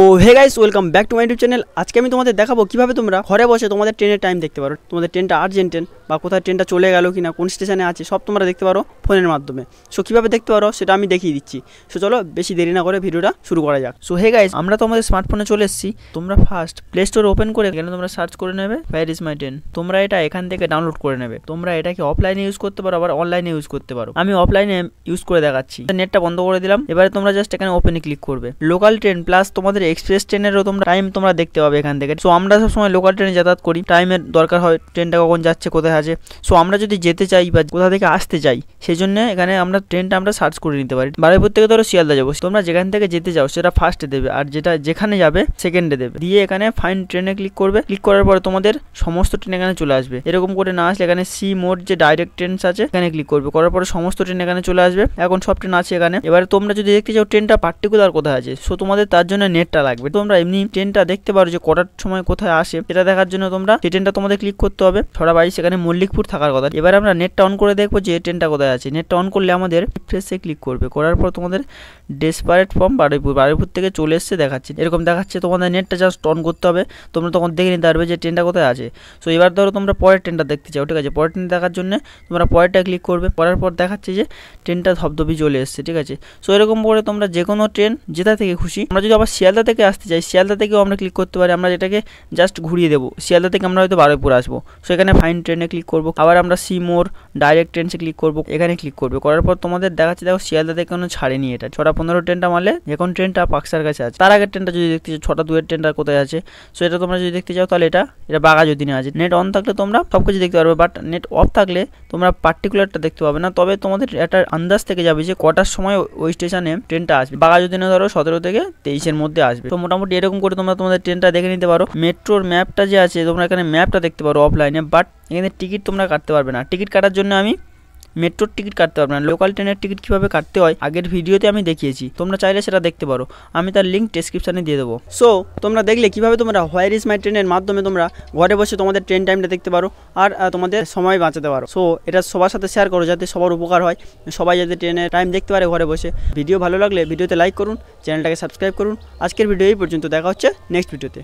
তো hey guys, welcome back to my YouTube channel. আজকে আমি তোমাদের দেখাবো কিভাবে তোমরা ঘরে বসে তোমাদের ট্রেনের টাইম দেখতে পারো। তোমাদের ট্রেনটা আর্জেন্ট ট্রেন বা কোথায় ট্রেনটা চলে গেল কিনা, কোন স্টেশনে আছে, সব তোমরা দেখতে পারো ফোনের মাধ্যমে। সো কীভাবে দেখতে পারো সেটা আমি দেখিয়ে দিচ্ছি। সো চলো বেশি দেরি না করে ভিডিওটা শুরু করা যাক। সো হে গাইস, আমরা তোমাদের স্মার্টফোনে চলে এসেছি। তোমরা ফার্স্ট প্লে স্টোর ওপেন করে এখানে তোমরা সার্চ করে নেবে হোয়ার ইজ মাই ট্রেন। তোমরা এটা এখান থেকে ডাউনলোড করে নেবে। তোমরা এটাকে অফলাইনে ইউজ করতে পারো, আবার অনলাইনে ইউজ করতে পারো। আমি অফলাইনে ইউজ করে দেখাচ্ছি। নেটটা বন্ধ করে দিলাম। এবারে তোমরা জাস্ট এখানে ওপেনে ক্লিক করবে। লোকাল ট্রেন প্লাস তোমাদের এক্সপ্রেস ট্রেনেরও তোমরা টাইম তোমরা দেখতে পাবে এখান থেকে। সো আমরা সবসময় লোকাল ট্রেনে যাতায়াত করি, টাইমের দরকার হয়, ট্রেনটা কখন যাচ্ছে, কোথায় আছে। সো আমরা যদি যেতে চাই বা কোথা থেকে আসতে চাই, সেই জন্য এখানে আমরা ট্রেনটা আমরা সার্চ করে নিতে পারি। বারুইপুর থেকে ধরো শিয়ালদা যাবো, তোমরা যেখান থেকে যেতে চাও সেটা ফার্স্টে দেবে, আর যেটা যেখানে যাবে সেকেন্ডে দেবে। দিয়ে এখানে ফাইন্ড ট্রেনে ক্লিক করবে। ক্লিক করার পরে তোমাদের সমস্ত ট্রেন এখানে চলে আসবে। এরকম করে না আসলে এখানে সি মোড যে ডাইরেক্ট ট্রেন আছে এখানে ক্লিক করবে। করার পরে সমস্ত ট্রেন এখানে চলে আসবে। এখন সব ট্রেন আছে এখানে। এবারে তোমরা যদি দেখতে চাও ট্রেনটা পার্টিকুলার কোথায় আছে, সো তোমাদের তার জন্য নেটটা লাগবে। তোমরা এমনি ট্রেনটা দেখতে পারো যে কটার সময় কোথায় আসে, সেটা দেখার জন্য তোমরা সেই ট্রেনটা তোমাদের ক্লিক করতে হবে। ছড়া বাড়ি সেখানে মল্লিকপুর থাকার কথা। এবার আমরা নেটটা অন করে দেখবো যে ট্রেনটা কোথায় আছে। নেটটা অন করলে আমাদের রিফ্রেশে ক্লিক করবে। করার পর তোমাদের ডেসপারেট ফ্রম বারুইপুর থেকে চলে এসছে দেখাচ্ছে, এরকম দেখাচ্ছে। তোমাদের নেটটা জাস্ট অন করতে হবে, তোমরা তখন দেখে নিতে পারবে যে ট্রেনটা কোথায় আছে। সো এবার ধরো তোমরা পরের ট্রেনটা দেখতে চাও, ঠিক আছে। পরের ট্রেন দেখার জন্য তোমরা পরেরটা ক্লিক করবে। করার পর দেখাচ্ছে যে ট্রেনটা ধবধবি চলে এসছে, ঠিক আছে। সো এরকম করে তোমরা যে কোনো ট্রেন যেটা থেকে খুশি, আমরা যদি আবার শিয়ালদা থেকে আসতে চাই, শিয়ালদা থেকেও আমরা ক্লিক করতে পারি। আমরা যেটাকে জাস্ট ঘুরিয়ে দেবো, শিয়ালদা থেকে আমরা হয়তো বারুইপুর আসবো, সো এখানে ফাইন ট্রেনে ক্লিক করবো। আবার আমরা সি মোর ডাইরেক্ট ট্রেনসে ক্লিক করবো, এখানে ক্লিক করবে। করার পর তোমাদের দেখাচ্ছে, দেখো শিয়ালদা থেকে কোনো ছাড়েনি। এটা 6:15 ট্রেনটা মারলে এখন ট্রেনটা পাকসার কাছে আছে। তার আগের ট্রেনটা যদি দেখতে চাও 6:02 ট্রেনটা কোথায় আছে, সো এটা তোমরা যদি দেখতে চাও তাহলে এটা বাঘাযতীনে আছে। নেট অন থাকলে তোমরা সব কিছু দেখতে পারবে, বাট নেট অফ থাকলে তোমরা পার্টিকুলারটা দেখতে পাবে না। তবে তোমাদের একটা আন্দাজ থেকে যাবে যে কটার সময় ওই স্টেশনে ট্রেনটা আসবে। বাঘাযতীনে ধরো 17 থেকে 23-এর মধ্যে আসবে। তো মোটামুটি এরকম করে তোমরা তোমাদের ট্রেনটা দেখে নিতে পারো। মেট্রোর ম্যাপটা যে আছে, তোমরা এখানে ম্যাপটা দেখতে পারো অফলাইনে, বাট এখানে টিকিট তোমরা কাটতে পারবে না। টিকিট কাটার জন্য আমি মেট্রোর টিকিট কাটতে পারবে না। লোকাল ট্রেনের টিকিট কীভাবে কাটতে হয় আগের ভিডিওতে আমি দেখিয়েছি, তোমরা চাইলে সেটা দেখতে পারো। আমি তার লিঙ্ক ডেসক্রিপশানে দিয়ে দেবো। সো তোমরা দেখলে কীভাবে তোমরা হোয়ার ইজ মাই ট্রেনের মাধ্যমে তোমরা ঘরে বসে তোমাদের ট্রেন টাইমটা দেখতে পারো আর তোমাদের সময় বাঁচাতে পারো। সো এটা সবার সাথে শেয়ার করো যাতে সবার উপকার হয়, সবাই যাতে ট্রেনের টাইম দেখতে পারে ঘরে বসে। ভিডিও ভালো লাগলে ভিডিওতে লাইক করুন, চ্যানেলটাকে সাবস্ক্রাইব করুন। আজকের ভিডিও এই পর্যন্ত, দেখা হচ্ছে নেক্সট ভিডিওতে।